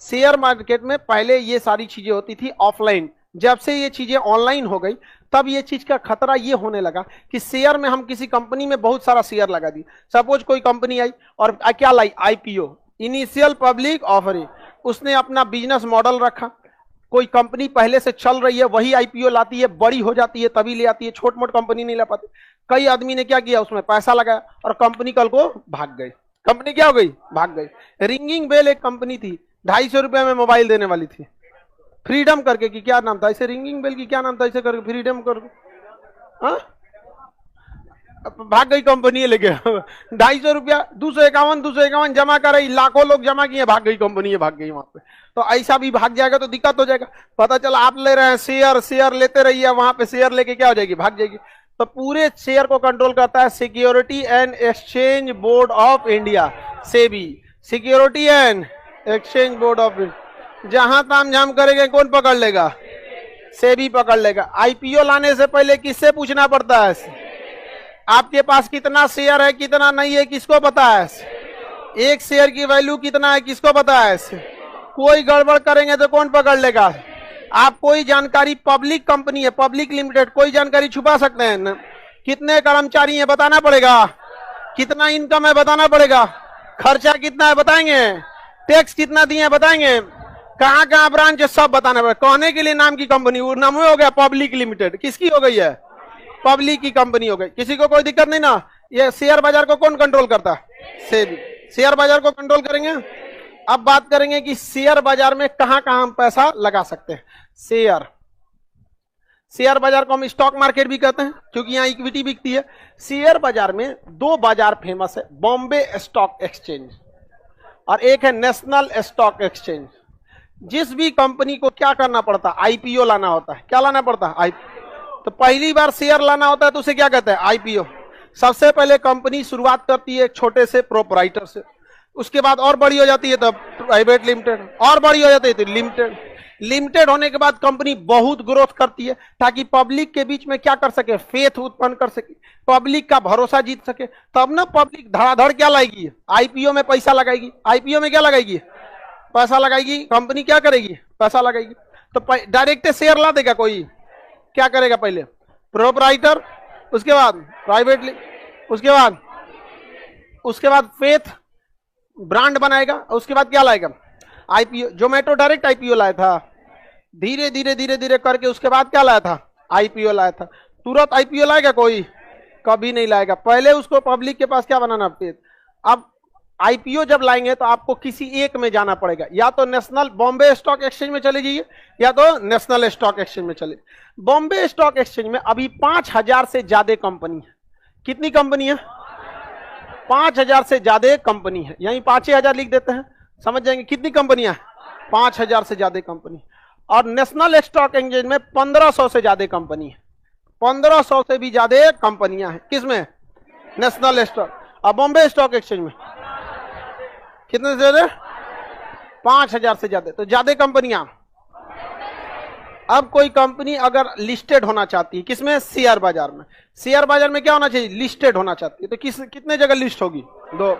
Share market में पहले ये सारी चीजें होती थी ऑफलाइन, जब से ये चीजें ऑनलाइन हो गई तब ये चीज का खतरा ये होने लगा कि शेयर में हम किसी कंपनी में बहुत सारा शेयर लगा दिए। सपोज कोई कंपनी आई और क्या लाई, आईपीओ, इनिशियल पब्लिक ऑफरिंग, उसने अपना बिजनेस मॉडल रखा। कोई कंपनी पहले से चल रही है वही आईपीओ लाती है, बड़ी हो जाती है तभी ले आती है, छोट मोट कंपनी नहीं ला पाती। कई आदमी ने क्या किया, उसमें पैसा लगाया और कंपनी कल को भाग गई। कंपनी क्या हो गई, भाग गई। रिंगिंग बेल एक कंपनी थी, 250 रुपए में मोबाइल देने वाली थी, फ्रीडम करके, की क्या नाम था ऐसे, रिंगिंग बेल की क्या नाम था ऐसे करके, फ्रीडम करके, हाँ भाग गई कंपनी लेके। 250 रुपया, 251 जमा कर रही, लाखों लोग जमा किए, भाग गई कंपनी, भाग गई वहां पे। तो ऐसा भी भाग जाएगा तो दिक्कत हो जाएगा। पता चला आप ले रहे हैं शेयर लेते रहिए, वहां पे शेयर लेके क्या हो जाएगी, भाग जाएगी। तो पूरे शेयर को कंट्रोल करता है security and exchange board of India, SEBI, security and exchange board of India. जहां ताम झाम करेंगे कौन पकड़ लेगा, सेबी पकड़ लेगा। आईपीओ लाने से पहले किससे पूछना पड़ता है, आपके पास कितना शेयर है कितना नहीं है किसको पता है, एक शेयर की वैल्यू कितना है किसको पता है। कोई गड़बड़ करेंगे तो कौन पकड़ लेगा। आप कोई जानकारी, पब्लिक कंपनी है, पब्लिक लिमिटेड, कोई जानकारी छुपा सकते हैं न? कितने कर्मचारी हैं बताना पड़ेगा, कितना इनकम है बताना पड़ेगा, खर्चा कितना है बताएंगे, टैक्स कितना दिए बताएंगे, कहाँ कहाँ ब्रांच है सब बताना पड़ेगा। कहने के लिए नाम की कंपनी, वो नाम हो गया पब्लिक लिमिटेड, किसकी हो गई है, पब्लिक की कंपनी हो गई। किसी को कोई दिक्कत नहीं ना। ये शेयर बाजार को कौन कंट्रोल करता है, सेबी, शेयर बाजार को कंट्रोल करेंगे। अब बात करेंगे कि शेयर बाजार में कहां कहां हम पैसा लगा सकते हैं। शेयर बाजार को हम स्टॉक मार्केट भी कहते हैं क्योंकि यहां इक्विटी बिकती है। शेयर बाजार में दो बाजार फेमस है, बॉम्बे स्टॉक एक्सचेंज और एक है नेशनल स्टॉक एक्सचेंज। जिस भी कंपनी को क्या करना पड़ता है, आईपीओ लाना होता है। क्या लाना पड़ता है, आईपीओ। तो पहली बार शेयर लाना होता है तो उसे क्या कहते हैं, आईपीओ। सबसे पहले कंपनी शुरुआत करती है छोटे से प्रोपराइटर से, उसके बाद और बड़ी हो जाती है तब प्राइवेट लिमिटेड, और बड़ी हो जाती है तो लिमिटेड। लिमिटेड होने के बाद कंपनी बहुत ग्रोथ करती है ताकि पब्लिक के बीच में क्या कर सके, फेथ उत्पन्न कर सके, पब्लिक का भरोसा जीत सके। तब ना पब्लिक धड़ाधड़ क्या लाएगी, आईपीओ में पैसा लगाएगी। आईपीओ में क्या लगाएगी, पैसा लगाएगी। कंपनी क्या करेगी, पैसा लगाएगी। तो डायरेक्ट शेयर ला देगा कोई, क्या करेगा, पहले प्रोपराइटर, उसके बाद प्राइवेट, उसके बाद फेथ ब्रांड बनाएगा, उसके बाद क्या लाएगा, आईपीओ। जोमेटो डायरेक्ट आईपीओ लाया था, धीरे धीरे करके उसके बाद क्या लाया था, आईपीओ लाया था। तुरंत आईपीओ लाएगा कोई, कभी नहीं लाएगा। पहले उसको पब्लिक के पास क्या बनाना फेथ। अब आईपीओ जब लाएंगे तो आपको किसी एक में जाना पड़ेगा, या तो नेशनल बॉम्बे स्टॉक एक्सचेंज में चले जाइए या तो नेशनल स्टॉक एक्सचेंज में चले। बॉम्बे स्टॉक एक्सचेंज में अभी 5000 से ज्यादा कंपनी है। कितनी कंपनी है, 5000 से ज्यादा कंपनी है। यहीं 5000 लिख देते हैं, समझ जाएंगे कितनी कंपनियां, 5000 से ज्यादा कंपनी। और नेशनल स्टॉक एक्सचेंज में 1500 से ज्यादा कंपनी है, 1500 से भी ज्यादा कंपनियां हैं। किसमें, नेशनल स्टॉक। और बॉम्बे स्टॉक एक्सचेंज में कितने से ज्यादा, 5000 से ज्यादा, तो ज्यादा कंपनियां। अब कोई कंपनी अगर लिस्टेड होना चाहती है, किसमें, शेयर बाजार में। शेयर बाजार में क्या होना चाहिए, लिस्टेड होना चाहती है, तो कितने जगह लिस्ट होगी, दो।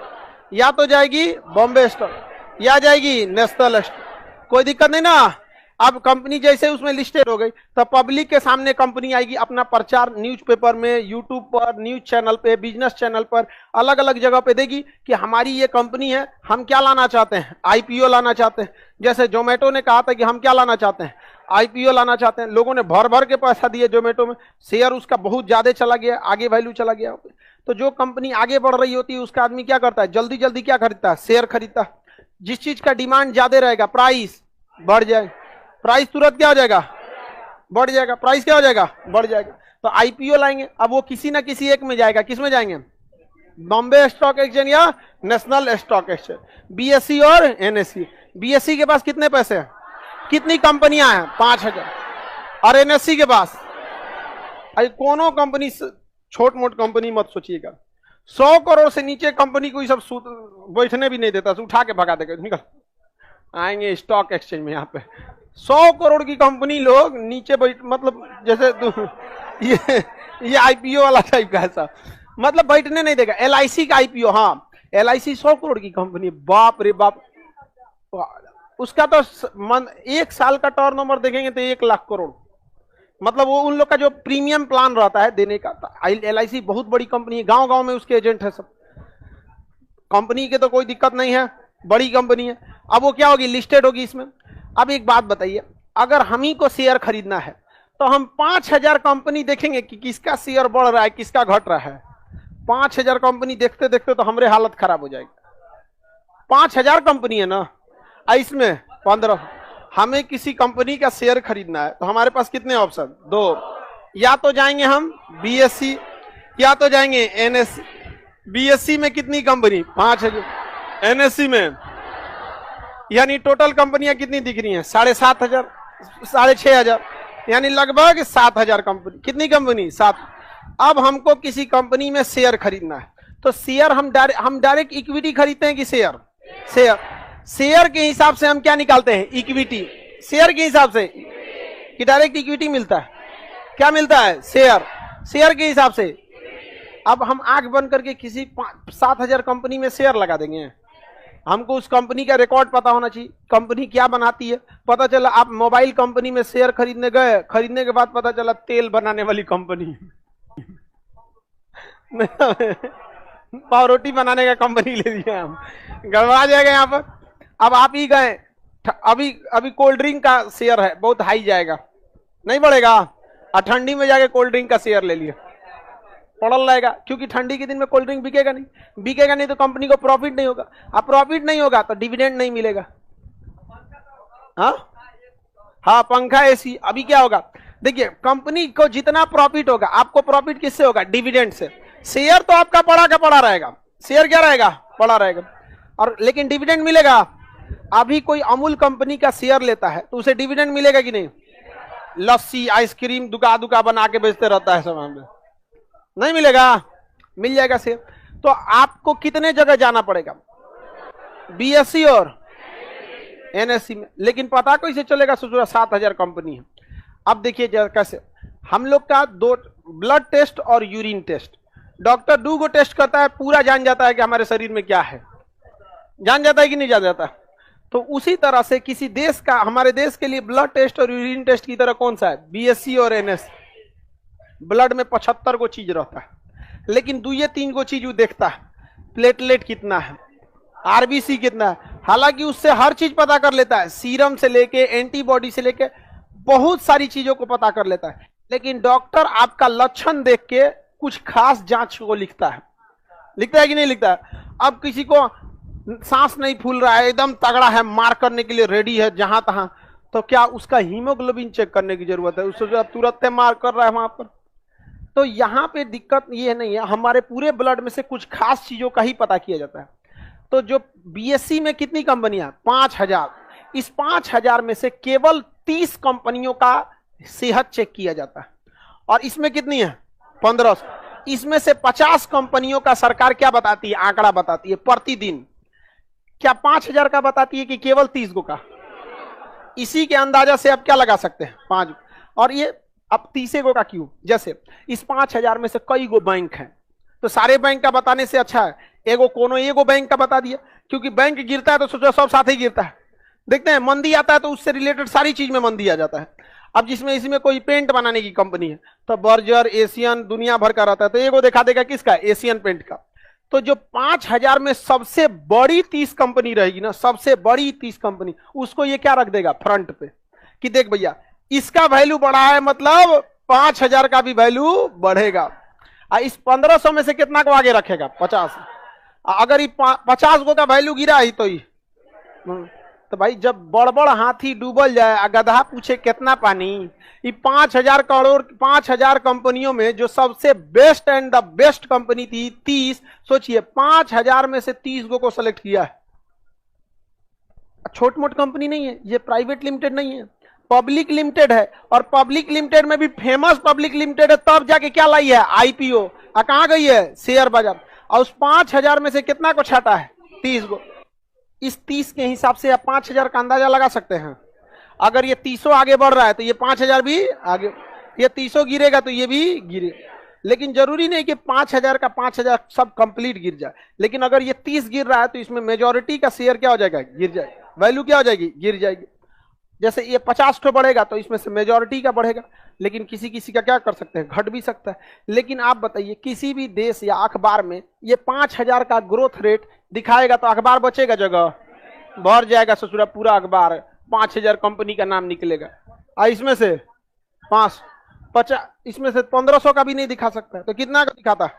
या तो जाएगी बॉम्बे स्टॉक या जाएगी नेशनल स्टॉक, कोई दिक्कत नहीं ना। अब कंपनी जैसे उसमें लिस्टेड हो गई तो पब्लिक के सामने कंपनी आएगी, अपना प्रचार न्यूज़पेपर में, यूट्यूब पर, न्यूज चैनल पे, बिजनेस चैनल पर, अलग अलग जगह पे देगी कि हमारी ये कंपनी है, हम क्या लाना चाहते हैं, आईपीओ लाना चाहते हैं। जैसे जोमेटो ने कहा था कि हम क्या लाना चाहते हैं, आईपीओ लाना चाहते हैं। लोगों ने भर भर के पैसा दिए जोमेटो में, शेयर उसका बहुत ज्यादा चला गया, आगे वैल्यू चला गया। तो जो कंपनी आगे बढ़ रही होती है उसका आदमी क्या करता है, जल्दी जल्दी क्या खरीदता है, शेयर खरीदता है। जिस चीज का डिमांड ज्यादा रहेगा, प्राइस बढ़ जाए, प्राइस तुरंत क्या हो जाएगा, बढ़ जाएगा। प्राइस क्या हो जाएगा, बढ़ जाएगा। तो आईपीओ लाएंगे, अब वो किसी ना किसी एक में जाएगा। किस में जाएंगे, बॉम्बे स्टॉक एक्सचेंज या नेशनल स्टॉक एक्सचेंज। बीएसई और एनएसई। बीएसई के पास कितने पैसे हैं, कितनी कंपनियां हैं, 5000। और एनएसई के पास, कोनो कंपनी, छोट मोट कंपनी मत सोचिएगा, 100 करोड़ से नीचे कंपनी को सब बैठने भी नहीं देता, उठा के भगा देगा, निकल आएंगे स्टॉक एक्सचेंज में। यहाँ पे 100 करोड़ की कंपनी लोग नीचे बैठ, मतलब जैसे ये आईपीओ वाला टाइप का ऐसा, मतलब बैठने नहीं देगा। एलआईसी का आईपीओ, हाँ एलआईसी 100 करोड़ की कंपनी, बाप रे बाप, उसका तो एक साल का टर्नओवर देखेंगे तो 1 लाख करोड़। मतलब वो उन लोग का जो प्रीमियम प्लान रहता है देने का। LIC बहुत बड़ी कंपनी है, गांव गांव में उसके एजेंट है सब। कंपनी के तो कोई दिक्कत नहीं है, बड़ी कंपनी है। अब वो क्या होगी, लिस्टेड होगी इसमें। अब एक बात बताइए, अगर हम ही को शेयर खरीदना है तो हम 5,000 कंपनी देखेंगे कि किसका शेयर बढ़ रहा है किसका घट रहा है। 5,000 कंपनी देखते देखते तो हमारे हालत खराब हो जाएगी। 5,000 कंपनी है ना, इसमें 15। हमें किसी कंपनी का शेयर खरीदना है तो हमारे पास कितने ऑप्शन, 2। या तो जाएंगे हम BSE, या तो जाएंगे NSE। BSE में कितनी कंपनी, 5,000। NSE में यानी टोटल कंपनियां कितनी दिख रही हैं, 7,500, 6,500, यानी लगभग 7,000 कंपनी। कितनी कंपनी, 7। अब हमको किसी कंपनी में शेयर खरीदना है तो शेयर हम डायरेक्ट इक्विटी खरीदते हैं कि शेयर? शेयर के हिसाब से हम क्या निकालते हैं, इक्विटी। शेयर के हिसाब से कि डायरेक्ट इक्विटी मिलता है, क्या मिलता है, शेयर के हिसाब से। अब हम आंख बंद करके किसी 7,000 कंपनी में शेयर लगा देंगे। हमको उस कंपनी का रिकॉर्ड पता होना चाहिए, कंपनी क्या बनाती है। पता चला आप मोबाइल कंपनी में शेयर खरीदने गए, खरीदने के बाद पता चला तेल बनाने वाली कंपनी पावरोटी बनाने का कंपनी ले लिया हम, गड़बड़ा जाएगा यहाँ पर। अब आप ही गए, अभी कोल्ड ड्रिंक का शेयर है, बहुत हाई जाएगा, नहीं बढ़ेगा। और ठंडी में जाके कोल्ड ड्रिंक का शेयर ले लिया, पड़ल रहेगा, क्योंकि ठंडी के दिन में कोल्ड ड्रिंक बिकेगा नहीं तो कंपनी को प्रॉफिट नहीं होगा। अब प्रॉफिट नहीं होगा तो डिविडेंड नहीं मिलेगा। हाँ, पंखा AC। अभी क्या होगा, देखिए कंपनी को जितना प्रॉफिट होगा, आपको प्रॉफिट किससे होगा, डिविडेंड से। शेयर तो आपका पड़ा का पड़ा रहेगा, शेयर क्या रहेगा, पड़ा रहेगा। और लेकिन डिविडेंड मिलेगा। अभी कोई अमूल कंपनी का शेयर लेता है तो उसे डिविडेंड मिलेगा कि नहीं? लस्सी आइसक्रीम दुका बना के बेचते रहता है सामान में, नहीं मिलेगा, मिल जाएगा शेयर। तो आपको कितने जगह जाना पड़ेगा, BSE और NSE में। लेकिन पता कैसे चलेगा, सोचो 7,000 कंपनी है। अब देखिए कैसे, हम लोग का 2 ब्लड टेस्ट और यूरिन टेस्ट। डॉक्टर 2 गो टेस्ट करता है, पूरा जान जाता है कि हमारे शरीर में क्या है, जान जाता है कि नहीं जान जाता। तो उसी तरह से किसी देश का, हमारे देश के लिए ब्लड टेस्ट और यूरिन टेस्ट की तरह कौन सा है, BSE और NSE। ब्लड में 75 गो चीज रहता है, लेकिन 2-3 गो चीज वो देखता है, प्लेटलेट कितना है, RBC कितना है। हालांकि उससे हर चीज पता कर लेता है, सीरम से लेके एंटीबॉडी से लेके बहुत सारी चीजों को पता कर लेता है। लेकिन डॉक्टर आपका लक्षण देख के कुछ खास जांच को लिखता है कि नहीं लिखता है। अब किसी को सांस नहीं फूल रहा है, एकदम तगड़ा है, मार करने के लिए रेडी है जहां तहां, तो क्या उसका हीमोग्लोबिन चेक करने की जरूरत है? उससे तुरंत मार कर रहा है वहां पर। तो यहाँ पे दिक्कत ये नहीं है, हमारे पूरे ब्लड में से कुछ खास चीजों का ही पता किया जाता है। तो जो BSE में कितनी कंपनियां, 5,000। इस 5,000 में से केवल 30 कंपनियों का सेहत चेक किया जाता है, और इसमें कितनी है, 1500। इसमें से 50 कंपनियों का सरकार क्या बताती है, आंकड़ा बताती है प्रतिदिन। क्या 5,000 का बताती है कि केवल 30 गो का? इसी के अंदाजा से आप क्या लगा सकते हैं, 5। और ये अब 30 गो का क्यों, जैसे इस 5,000 में से कई गो बैंक हैं, तो सारे बैंक का बताने से अच्छा है एगो बैंक का बता दिया, क्योंकि बैंक गिरता है तो सोचो सब साथ ही गिरता है। देखते हैं मंदी आता है तो उससे रिलेटेड सारी चीज में मंदी आ जाता है। अब जिसमें इसमें कोई पेंट बनाने की कंपनी है तो बर्जर, एशियन, दुनिया भर का रहता है, तो एगो दिखा देगा किसका, एशियन पेंट का। तो जो 5,000 में सबसे बड़ी 30 कंपनी रहेगी ना, सबसे बड़ी 30 कंपनी, उसको ये क्या रख देगा फ्रंट पे कि देख भैया इसका वैल्यू बढ़ा है, मतलब 5,000 का भी वैल्यू बढ़ेगा। इस 1500 में से कितना को आगे रखेगा, 50। अगर ये 50 गो का वैल्यू गिरा ही तो भाई जब बड़ हाथी डूबल जाए, गधा पूछे कितना पानी, ये 5,000 करोड़ 5,000 कंपनियों में जो सबसे best and the best company थी 30, सोचिए 5,000 में से 30 गो को सेलेक्ट किया है। छोट मोट कंपनी नहीं है ये, प्राइवेट लिमिटेड नहीं है, पब्लिक लिमिटेड है। और पब्लिक लिमिटेड में भी फेमस पब्लिक लिमिटेड है, तब जाके क्या लाई है, IPO। कहां गई है, शेयर बाजार। और उस 5,000 में से कितना को छाटा है, 30 गो। इस 30 के हिसाब से आप 5,000 का अंदाजा लगा सकते हैं। अगर ये 30 आगे बढ़ रहा है तो ये 5,000 भी आगे, ये 30 गिरेगा तो ये भी गिरे। लेकिन जरूरी नहीं कि 5,000 का 5,000 सब कंप्लीट गिर जाए, लेकिन अगर ये 30 गिर रहा है तो इसमें मेजोरिटी का शेयर क्या हो जाएगा, गिर जाएगा, वैल्यू क्या हो जाएगी, गिर जाएगी। जैसे ये 50 ठो बढ़ेगा तो इसमें से मेजोरिटी का बढ़ेगा, लेकिन किसी किसी का क्या कर सकते हैं, घट भी सकता है। लेकिन आप बताइए किसी भी देश या अखबार में ये 5,000 का ग्रोथ रेट दिखाएगा तो अखबार बचेगा, जगह भर जाएगा, ससुरा पूरा अखबार 5,000 कंपनी का नाम निकलेगा। इसमें से 1500 का भी नहीं दिखा सकता है, तो कितना का दिखाता है?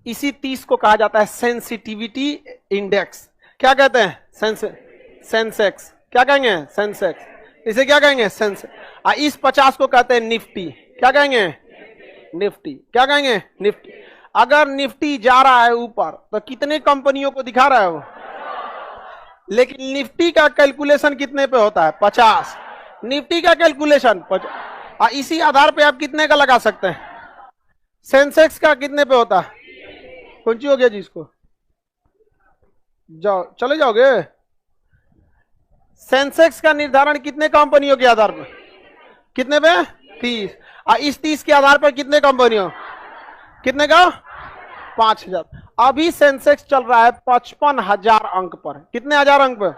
इसी 30 को कहा जाता है सेंसिटिविटी इंडेक्स। क्या कहते हैं? सेंसेक्स। क्या कहेंगे? सेंसेक्स। इसे क्या कहेंगे? सेंसेक्स। इस 50 को कहते हैं निफ्टी। क्या कहेंगे? निफ्टी। क्या कहेंगे? निफ्टी। अगर निफ्टी जा रहा है ऊपर तो कितने कंपनियों को दिखा रहा है वो? लेकिन निफ्टी का कैलकुलेशन कितने पे होता है? 50। निफ्टी का कैलकुलेशन 50। इसी आधार पे आप कितने का लगा सकते हैं? सेंसेक्स का कितने पे होता है? कौन सी हो गया जी इसको? जाओ, चले जाओगे? सेंसेक्स का निर्धारण कितने कंपनियों के आधार पर? कितने पे? 30। इस 30 के आधार पर कितने कंपनियों? कितने का? 5,000। अभी सेंसेक्स चल रहा है 55,000 अंक पर। कितने हजार अंक पर?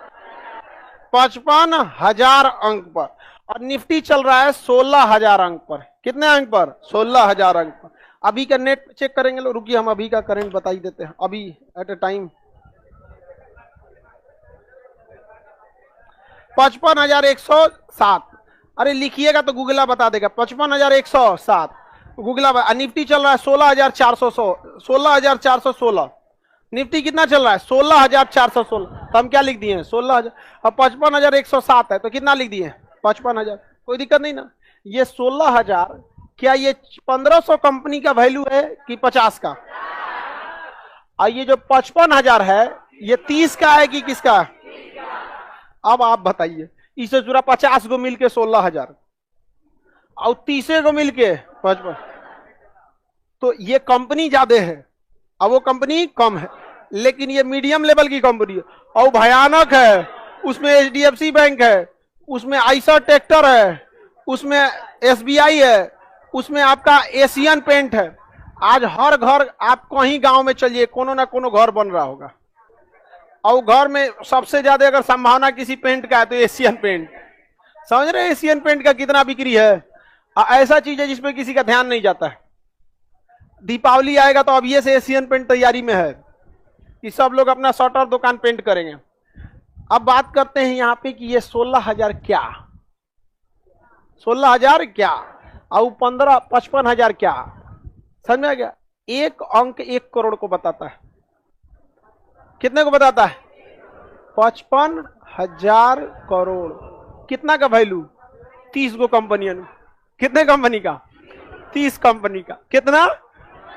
55,000 अंक पर। और निफ्टी चल रहा है 16,000 अंक पर। कितने अंक पर? 16,000 अंक पर। अभी का नेट चेक करेंगे लोग, रुकिए हम अभी का करंट बता ही देते हैं। अभी एट ए टाइम 55,107। अरे लिखिएगा तो गूगला बता देगा। 55,107 गूगला। निफ्टी चल रहा है 16,416। निफ्टी कितना चल रहा है? 16,416। तो हम क्या लिख दिए? 16,000। अब 55,107 है तो कितना लिख दिए? 55,000। कोई दिक्कत नहीं ना। ये 16,000 क्या ये 1,500 कंपनी का वैल्यू है कि 50 का? और ये जो 55,000 है ये 30 का है कि किसका? अब आप बताइए, इसे जुड़ा 50 को मिलके 16,000 और 30 को मिलके 55, तो ये कंपनी ज्यादा है और वो कंपनी कम है। लेकिन ये मीडियम लेवल की कंपनी है और भयानक है। उसमें HDFC बैंक है, उसमें आइसर ट्रैक्टर है, उसमें SBI है, उसमें आपका एशियन पेंट है। आज हर घर, आप कहीं गांव में चलिए, कोनो ना कोनो घर बन रहा होगा और घर में सबसे ज्यादा अगर संभावना किसी पेंट का है तो एशियन पेंट। समझ रहे हैं एशियन पेंट का कितना बिक्री है? ऐसा चीज है जिसपे किसी का ध्यान नहीं जाता है। दीपावली आएगा तो अब ये से एशियन पेंट तैयारी में है कि सब लोग अपना शटर दुकान पेंट करेंगे। अब बात करते हैं यहाँ पे कि ये 16,000 क्या, 16,000 क्या और 55,000 क्या? समझ में आ गया? एक अंक 1 करोड़ को बताता है। कितने को बताता है? 55,000 करोड़। कितना का वैल्यू? 30 गो कंपनियों। कितने कंपनी का? 30 कंपनी का। कितना?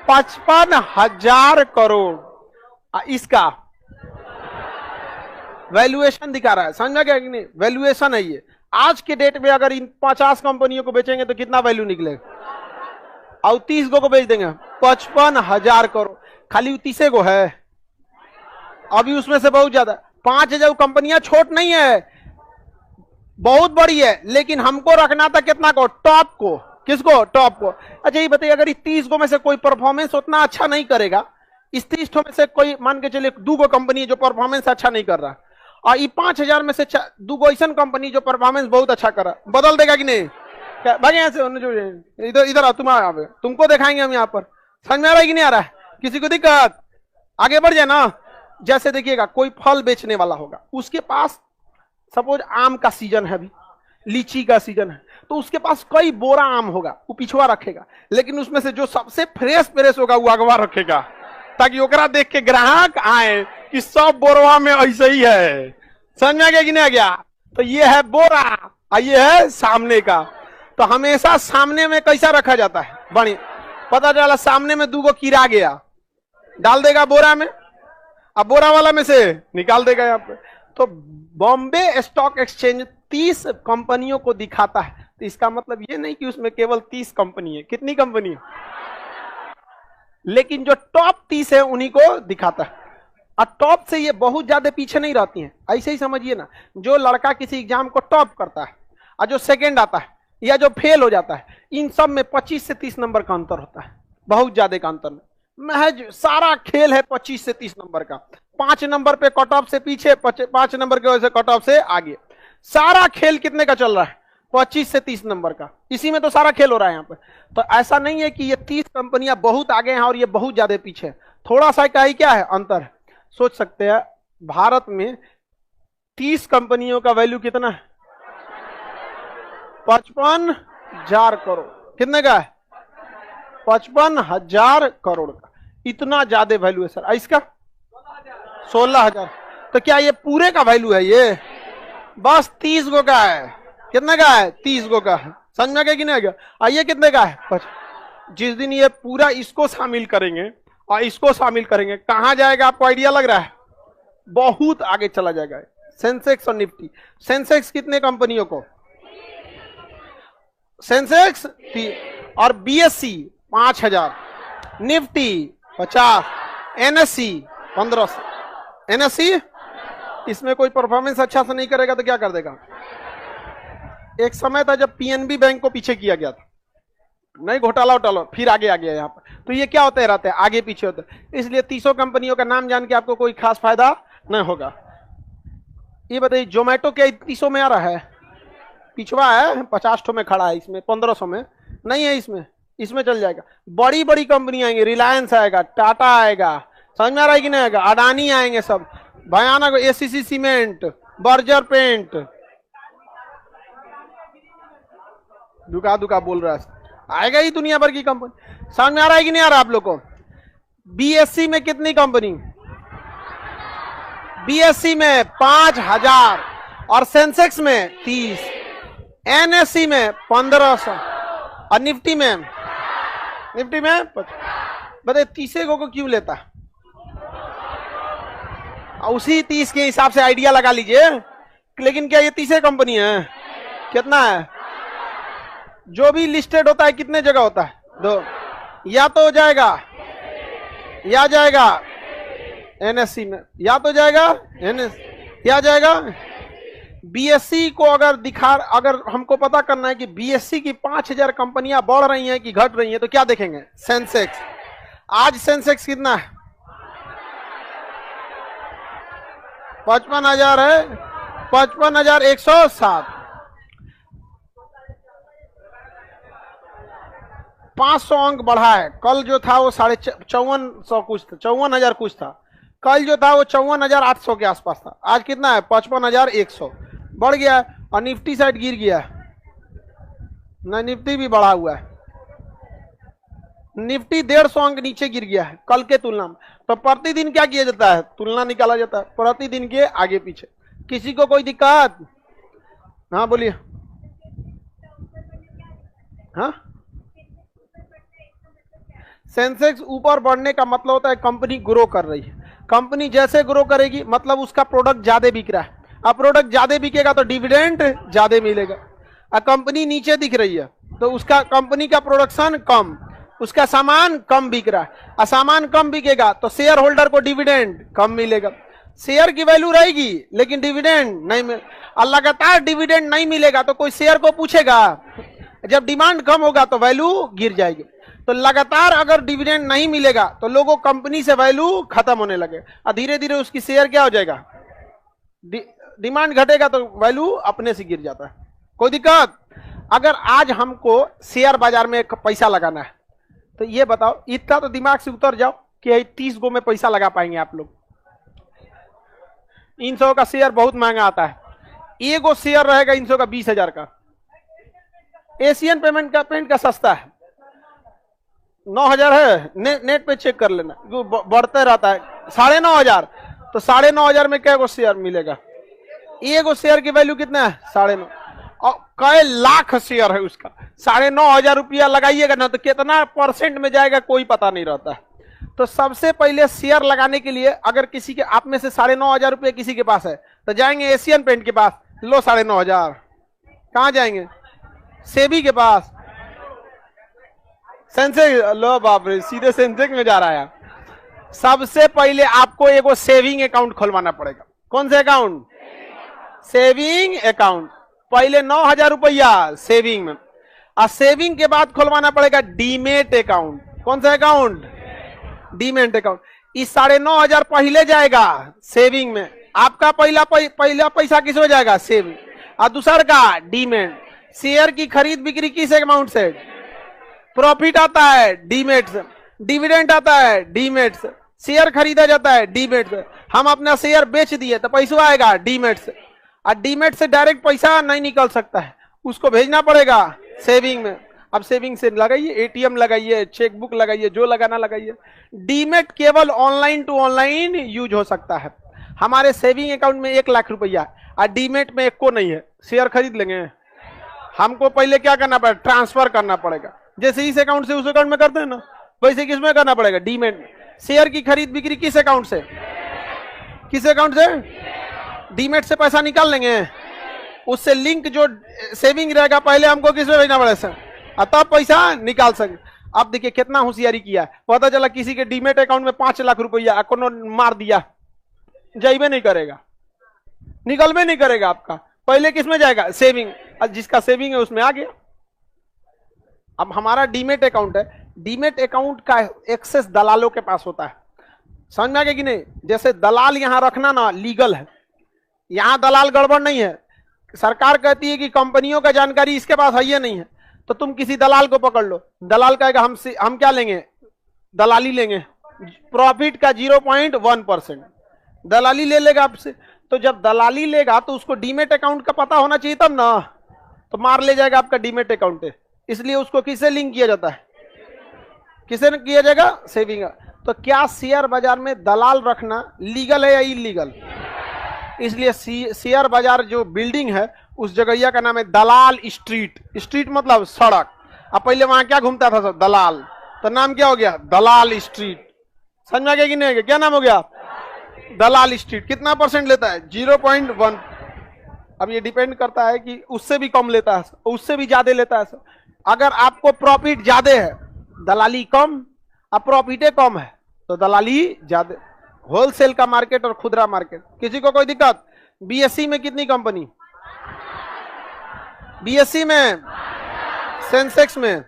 55,000 करोड़। इसका वैल्यूएशन दिखा रहा है। समझ गया कि नहीं? वैल्यूएशन है ये। आज के डेट में अगर इन 50 कंपनियों को बेचेंगे तो कितना वैल्यू निकलेगा? और 30 को बेच देंगे 55,000 करोड़। खाली 30 को है, अभी उसमें से बहुत ज्यादा। 5,000 कंपनियां छोट नहीं है, बहुत बड़ी है, लेकिन हमको रखना था कितना को? टॉप को। किसको? टॉप को। अच्छा ये बताइए, अगर इस 30 को में से कोई परफॉर्मेंस उतना अच्छा नहीं करेगा, इस 30 में से कोई मान के चलिए 2 गो कंपनी जो परफॉर्मेंस अच्छा नहीं कर रहा, और ये 5,000 में से 2 गो ऐसा कंपनी जो परफॉर्मेंस बहुत अच्छा कर रहा, बदल देगा कि नहीं? भागे यहाँ से, इधर इधर आओ, तुमको दिखाएंगे हम यहाँ पर। समझ में आ रहा है कि नहीं आ रहा है? किसी को दिक्कत? आगे बढ़ जाए ना। जैसे देखिएगा, कोई फल बेचने वाला होगा, उसके पास सपोज आम का सीजन है, अभी लीची का सीजन है, तो उसके पास कई बोरा आम होगा, वो पिछुआ रखेगा, लेकिन उसमें से जो सबसे फ्रेश होगा वो अगवा रखेगा, ताकि ओकरा देख के ग्राहक आए कि सब बोरवा में ऐसे ही है। समझ में आ गया कि नहीं आ गया? तो ये है बोरा और ये है सामने का। तो हमेशा सामने में कैसा रखा जाता है? बढ़िया। पता चला सामने में 2 गो कीड़ा गया, डाल देगा बोरा में, अब बोरा वाला में से निकाल देगा यहाँ पे। तो बॉम्बे स्टॉक एक्सचेंज 30 कंपनियों को दिखाता है, तो इसका मतलब ये नहीं कि उसमें केवल 30 कंपनी है। कितनी कंपनी है? लेकिन जो टॉप 30 है उन्हीं को दिखाता है। और टॉप से ये बहुत ज्यादा पीछे नहीं रहती हैं। ऐसे ही समझिए ना, जो लड़का किसी एग्जाम को टॉप करता है और जो सेकंड आता है या जो फेल हो जाता है, इन सब में 25 से 30 नंबर का अंतर होता है, बहुत ज्यादा का अंतर नहीं। महज सारा खेल है 25 से 30 नंबर का। 5 नंबर पे कट ऑफ से पीछे, 5 नंबर की वजह से कट ऑफ से आगे। सारा खेल कितने का चल रहा है? 25 से 30 नंबर का। इसी में तो सारा खेल हो रहा है यहाँ पे। तो ऐसा नहीं है कि ये 30 कंपनियां बहुत आगे हैं और ये बहुत ज्यादा पीछे। थोड़ा सा का ही क्या है अंतर। सोच सकते हैं भारत में 30 कंपनियों का वैल्यू कितना है? 55,000 करोड़। कितने का है? 55,000 करोड़ का। इतना ज्यादा वैल्यू है सर। इसका 16,000। तो क्या ये पूरे का वैल्यू है? ये बस 30 गो का है। कितने का है? 30 गो का है। समझ में गया कि नहीं गया? आइए कितने का है? जिस दिन ये पूरा इसको शामिल करेंगे और इसको शामिल करेंगे, कहां जाएगा आपको आइडिया लग रहा है? बहुत आगे चला जाएगा। सेंसेक्स और निफ्टी। सेंसेक्स कितने कंपनियों को? सेंसेक्स और बीएससी 5,000, निफ्टी 50, एनएससी 1500। एनएससी इसमें कोई परफॉर्मेंस अच्छा से नहीं करेगा तो क्या कर देगा? एक समय था जब पीएनबी बैंक को पीछे किया गया था, नहीं घोटाला उटाला, फिर आगे आ गया यहाँ पर। तो ये क्या होते रहते हैं? आगे पीछे होते हैं। इसलिए 30 कंपनियों का नाम जान के आपको कोई खास फायदा नहीं होगा। ये बताइए जोमेटो क्या 30 में आ रहा है? पिछवा है, 50 में खड़ा है, इसमें 1500 में नहीं है। इसमें चल जाएगा। बड़ी बड़ी कंपनी आएंगी, रिलायंस आएगा, टाटा आएगा, समझ में आ रहा है कि नहीं आएगा? अडानी आएंगे, सब भयानक। एसीसी सीमेंट, बर्जर पेंट, दुका बोल रहा है, आएगा ही दुनिया भर की कंपनी। समझ में आ रहा है कि नहीं आ रहा आप लोग को? बीएससी में कितनी कंपनी? बीएससी में 5,000 और सेंसेक्स में 30, एनएससी में 1500 और निफ्टी में बताइए 30 को क्यों लेता? उसी 30 के हिसाब से आइडिया लगा लीजिए। लेकिन क्या ये 30 कंपनी है? कितना है? जो भी लिस्टेड होता है कितने जगह होता है? 2। या तो जाएगा एनएससी में, या तो जाएगा या जाएगा बीएससी को। अगर हमको पता करना है कि बीएससी की 5,000 कंपनियां बढ़ रही हैं कि घट रही हैं, तो क्या देखेंगे? सेंसेक्स। आज सेंसेक्स कितना है? 55,000 है, 55,107। 500 अंक बढ़ा है। कल जो था वो 54,000 कुछ था, 54,000 कुछ था। कल जो था वो 54,800 के आसपास था। आज कितना है? 55,100 बढ़ गया है। और निफ्टी साइड गिर गया है। ना, निफ्टी भी बढ़ा हुआ है। निफ्टी 150 अंक नीचे गिर गया है कल के तुलना में। तो प्रतिदिन क्या किया जाता है? तुलना निकाला जाता है प्रतिदिन के आगे पीछे। किसी को कोई दिक्कत? हाँ बोलिए। हाँ, सेंसेक्स ऊपर बढ़ने का मतलब होता है कंपनी ग्रो कर रही है। कंपनी जैसे ग्रो करेगी मतलब उसका प्रोडक्ट ज्यादा बिक रहा है। अब प्रोडक्ट ज्यादा बिकेगा तो डिविडेंड ज्यादा मिलेगा। अब कंपनी नीचे दिख रही है तो उसका कंपनी का प्रोडक्शन कम, उसका सामान कम बिक रहा है। और सामान कम बिकेगा तो शेयर होल्डर को डिविडेंड कम मिलेगा। शेयर की वैल्यू रहेगी लेकिन डिविडेंड नहीं मिल। और लगातार डिविडेंड नहीं मिलेगा तो कोई शेयर को पूछेगा? जब डिमांड कम होगा तो वैल्यू गिर जाएगी। तो लगातार अगर डिविडेंड नहीं मिलेगा तो लोगों कंपनी से वैल्यू खत्म होने लगे और धीरे धीरे उसकी शेयर क्या हो जाएगा? डिमांड घटेगा तो वैल्यू अपने से गिर जाता है। कोई दिक्कत? अगर आज हमको शेयर बाजार में पैसा लगाना है तो ये बताओ, इतना तो दिमाग से उतर जाओ कि 30 गो में पैसा लगा पाएंगे आप लोग? 300 का शेयर बहुत महंगा आता है। एगो शेयर रहेगा 300 का 20,000 का। एशियन पेंट का सस्ता है, 9,000 है। नेट पे चेक कर लेना, बढ़ते रहता है। 9,500। तो 9,500 में क्या शेयर मिलेगा? एगो शेयर की वैल्यू कितना है? 9,500। और कई लाख शेयर है उसका। 9,500 रुपया लगाइएगा ना तो कितना परसेंट में जाएगा कोई पता नहीं रहता है। तो सबसे पहले शेयर लगाने के लिए अगर किसी के आप में से 9,500 रुपये किसी के पास है तो जाएंगे एशियन पेंट के पास, लो 9,500। कहां जाएंगे? सेबी के पास, सेंसेक्स, लो बाप रे, सीधे सेंसेक्स में जा रहा है। सबसे पहले आपको एगो सेविंग अकाउंट खोलवाना पड़ेगा। कौन से अकाउंट? Saving account. पहले 9,000 रुपया सेविंग में, और सेविंग के बाद खुलवाना पड़ेगा डीमेट अकाउंट। कौन सा अकाउंट? Demat account. इस 9,500 पहले जाएगा सेविंग में, आपका पहला पैसा किस में जाएगा? सेविंग। और दूसरा का डीमेट। शेयर की खरीद बिक्री किस अमाउंट से? प्रॉफिट आता है डीमेट से, डिविडेंड आता है डीमेट से, शेयर खरीदा जाता है डीमेट से। हम अपना शेयर बेच दिए तो पैसा आएगा डीमेट से, और डीमेट से डायरेक्ट पैसा नहीं निकल सकता है, उसको भेजना पड़ेगा सेविंग में। अब सेविंग से लगाइए, एटीएम लगाइए, चेकबुक लगाइए, जो लगाना लगाइए। डीमेट केवल ऑनलाइन टू ऑनलाइन यूज हो सकता है। हमारे सेविंग अकाउंट में 1 लाख रुपया और डीमेट में 1 को नहीं है। शेयर खरीद लेंगे, हमको पहले क्या करना पड़ेगा? ट्रांसफर करना पड़ेगा। जैसे इस अकाउंट से उस अकाउंट में करते हैं ना, वैसे किसमें करना पड़ेगा? डीमेट में। शेयर की खरीद बिक्री किस अकाउंट से? किस अकाउंट से? डीमेट से पैसा निकाल लेंगे, उससे लिंक जो सेविंग रहेगा पहले हमको किसमें भेजना पड़ेगा, तब पैसा निकाल सके। अब देखिए कितना होशियारी किया है। पता चला किसी के डीमेट अकाउंट में 5 लाख रुपया कोनो मार दिया, जाइबे नहीं करेगा, निकल में नहीं करेगा आपका। पहले किसमें जाएगा? सेविंग। जिसका सेविंग है उसमें आ गया। अब हमारा डीमेट अकाउंट है, डीमेट अकाउंट का एक्सेस दलालों के पास होता है। समझ में आ गया कि नहीं? जैसे दलाल यहां रखना ना लीगल है, यहां दलाल गड़बड़ नहीं है। सरकार कहती है कि कंपनियों का जानकारी इसके पास है, ये नहीं है, तो तुम किसी दलाल को पकड़ लो, दलाल कहेगा हम क्या लेंगे? दलाली लेंगे, प्रॉफिट का 0.1% दलाली ले लेगा आपसे। तो जब दलाली लेगा तो उसको डीमेट अकाउंट का पता होना चाहिए तब ना, तो मार ले जाएगा आपका डीमेट अकाउंट। इसलिए उसको किससे लिंक किया जाता है? किससे किया जाएगा? सेविंग। तो क्या शेयर बाजार में दलाल रखना लीगल है या इलीगल? इसलिए शेयर बाजार जो बिल्डिंग है उस जगह का नाम है दलाल स्ट्रीट। स्ट्रीट मतलब सड़क। अब पहले वहां क्या घूमता था सब? दलाल। तो नाम क्या हो गया? दलाल स्ट्रीट। समझ में आ गया कि नहीं? क्या नाम हो गया? दलाल स्ट्रीट। कितना % लेता है? 0.1। अब ये डिपेंड करता है कि उससे भी कम लेता है, उससे भी ज्यादा लेता है। अगर आपको प्रॉफिट ज्यादा है, दलाली कम, अब प्रॉफिटे कम है तो दलाली ज्यादा। होलसेल का मार्केट और खुदरा मार्केट। किसी को कोई दिक्कत? बीएससी में कितनी कंपनी? बीएससी में, सेंसेक्स में।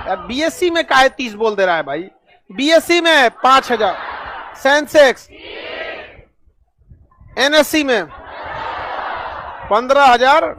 बीएससी में काहे 30 बोल दे रहा है भाई? बीएससी में 5,000, सेंसेक्स, एनएससी में 15,000।